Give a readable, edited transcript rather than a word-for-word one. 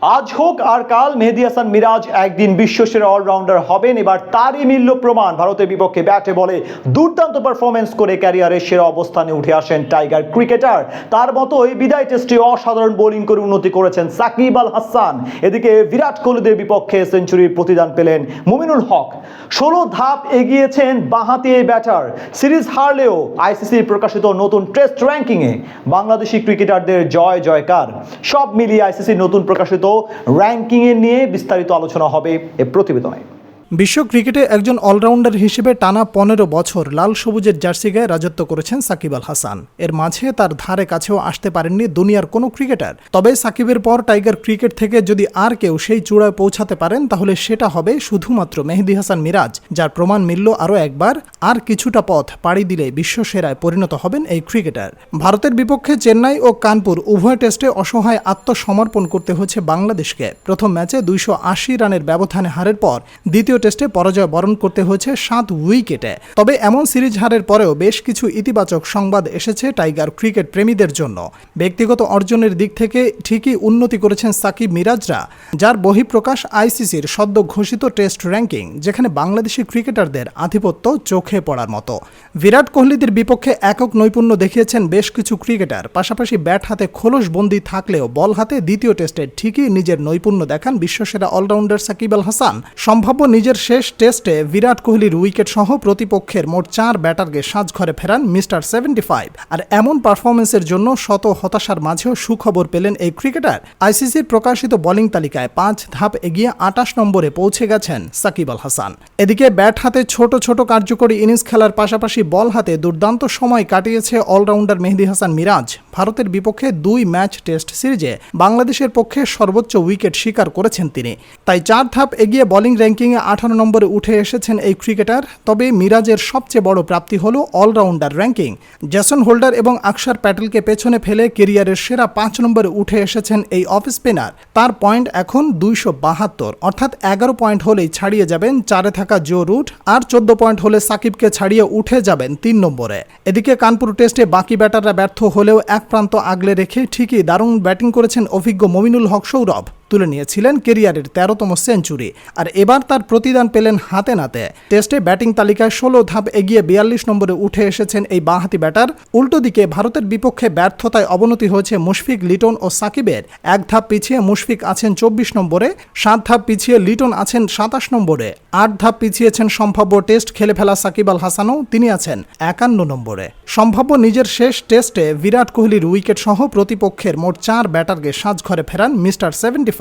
আজ হোক আর কাল মেহেদী হাসান মিরাজ একদিন বিশ্বসেরা অলরাউন্ডার হবেন। এবার তারই মিলল প্রমাণ। ভারতের বিপক্ষে ব্যাটে বলে দুর্দান্ত পারফরমেন্স করে ক্যারিয়ারের সেরা অবস্থানে উঠে আসেন টাইগার ক্রিকেটার। তার মতোই বিদায় টেস্টে অসাধারণ বোলিং করে উন্নতি করেছেন সাকিব আল হাসান। এদিকে বিরাট কোহলিদের বিপক্ষে সেঞ্চুরির প্রতিদান পেলেন মুমিনুল হক। 16 ধাপ এগিয়েছেন বাঁহাতি এই ব্যাটার। সিরিজ হারলেও আইসিসির প্রকাশিত নতুন টেস্ট র্যাঙ্কিংয়ে বাংলাদেশি ক্রিকেটারদের জয় জয়কার। সব মিলিয়ে আইসিসির নতুন প্রকাশিত র্যাঙ্কিং এ নিয়ে বিস্তারিত আলোচনা হবে এই প্রতিবেদনে। বিশ্ব ক্রিকেটে একজন অলরাউন্ডার হিসেবে টানা 15 বছর লাল সবুজের জার্সি গায়ে রাজত্ব করেছেন সাকিব আল হাসান। এর মাঝে তার ধারে কাছেও আসতে পারেননি দুনিয়ার কোনো ক্রিকেটার। তবে সাকিবের পর টাইগার ক্রিকেট থেকে যদি আর কেউ সেই চূড়ায় পৌঁছাতে পারেন তাহলে সেটা হবে শুধুমাত্র মেহেদী হাসান মিরাজ, যার প্রমাণ মিলল আরও একবার। আর কিছুটা পথ পাড়ি দিলে বিশ্বসেরায় পরিণত হবেন এই ক্রিকেটার। ভারতের বিপক্ষে চেন্নাই ও কানপুর উভয় টেস্টে অসহায় আত্মসমর্পণ করতে হয়েছে বাংলাদেশকে। প্রথম ম্যাচে 280 রানের ব্যবধানে হারের পর দ্বিতীয় টেস্টে পরাজয় বরণ করতে হয়েছে 7 উইকেটে। তবে এমন সিরিজ হারের পরেও বেশ কিছু ইতিবাচক সংবাদ এসেছে টাইগার ক্রিকেট প্রেমীদের জন্য। ব্যক্তিগত অর্জনের দিক থেকে ঠিকই উন্নতি করেছেন সাকিব মিরাজরা, যার বহিঃপ্রকাশ আইসিসির সদ্য ঘোষিত টেস্ট র্যাঙ্কিং, যেখানে বাংলাদেশি ক্রিকেটারদের আধিপত্য চোখে পড়ার মতো। বিরাট কোহলিদের বিপক্ষে একক নৈপুণ্য দেখিয়েছেন বেশ কিছু ক্রিকেটার। পাশাপাশি ব্যাট হাতে খোলসবন্দি থাকলেও বল হাতে দ্বিতীয় টেস্টে ঠিকই নিজের নৈপুণ্য দেখান বিশ্বসেরা অলরাউন্ডার সাকিব আল হাসান। সম্ভাব্য নিজের শেষ টেস্টে বিরাট কোহলির উইকেট সহ প্রতিপক্ষের মোট 4 ব্যাটারকে সাজঘরে ফেরান মিস্টার 75। আর এমন পারফরমেন্সের জন্য শত হতাশার মাঝেও সুখবর পেলেন এই ক্রিকেটার। আইসিসির প্রকাশিত বোলিং তালিকায় 5 ধাপ এগিয়ে 28 নম্বরে পৌঁছে গেছেন সাকিব আল হাসান। এদিকে ব্যাট হাতে ছোট ছোট কার্যকরী ইনিংস খেলার পাশাপাশি বল হাতে দুর্দান্ত সময় কাটিয়েছে অলরাউন্ডার মেহেদী হাসান মিরাজ। ভারতের বিপক্ষে 2 ম্যাচ টেস্ট সিরিজে বাংলাদেশের পক্ষে সর্বোচ্চ উইকেট শিকার করেছেন তিনি। তাই 4 ধাপ এগিয়ে বোলিং র্যাঙ্কিংয়ে 18 নম্বরে উঠে এসেছেন এই ক্রিকেটার। তবে মিরাজের সবচেয়ে বড় প্রাপ্তি হল অলরাউন্ডার র্যাঙ্কিং। জেসন হোল্ডার এবং আকসার প্যাটেলকে পেছনে ফেলে কেরিয়ারের সেরা 5 নম্বরে উঠে এসেছেন এই অফ স্পিনার। তার পয়েন্ট এখন 272, অর্থাৎ 11 পয়েন্ট হলেই ছাড়িয়ে যাবেন 4-এ থাকা জো রুট, আর 14 পয়েন্ট হলে সাকিবকে ছাড়িয়ে উঠে যাবেন 3 নম্বরে। এদিকে কানপুর টেস্টে বাকি ব্যাটাররা ব্যর্থ হলেও এক প্রান্ত আগলে রেখে ঠিকই দারুণ ব্যাটিং করেছেন অভিজ্ঞ মুমিনুল হক সৌরভ। তুলে নিয়েছিলেন কেরিয়ারের 13তম সেঞ্চুরি। আর এবার তার প্রতিদান পেলেন হাতে নাতে। টেস্টে ব্যাটিং তালিকায় 16 ধাপ এগিয়ে 42 নম্বরে উঠে এসেছেন এই বাঁহাতি ব্যাটার। উল্টো দিকে ভারতের বিপক্ষে ব্যর্থতায় অবনতি হয়েছে মুশফিক, লিটন ও সাকিবের। 1 ধাপ পিছিয়ে মুশফিক আছেন 24 নম্বরে, 7 ধাপ পিছিয়ে লিটন আছেন 27 নম্বরে, 8 ধাপ পিছিয়েছেন সম্ভাব্য টেস্ট খেলে ফেলা সাকিব আল হাসানও, তিনি আছেন 51 নম্বরে। সম্ভাব্য নিজের শেষ টেস্টে বিরাট কোহলির উইকেট সহ প্রতিপক্ষের মোট 4 ব্যাটারকে সাজঘরে ফেরান মিস্টার 75।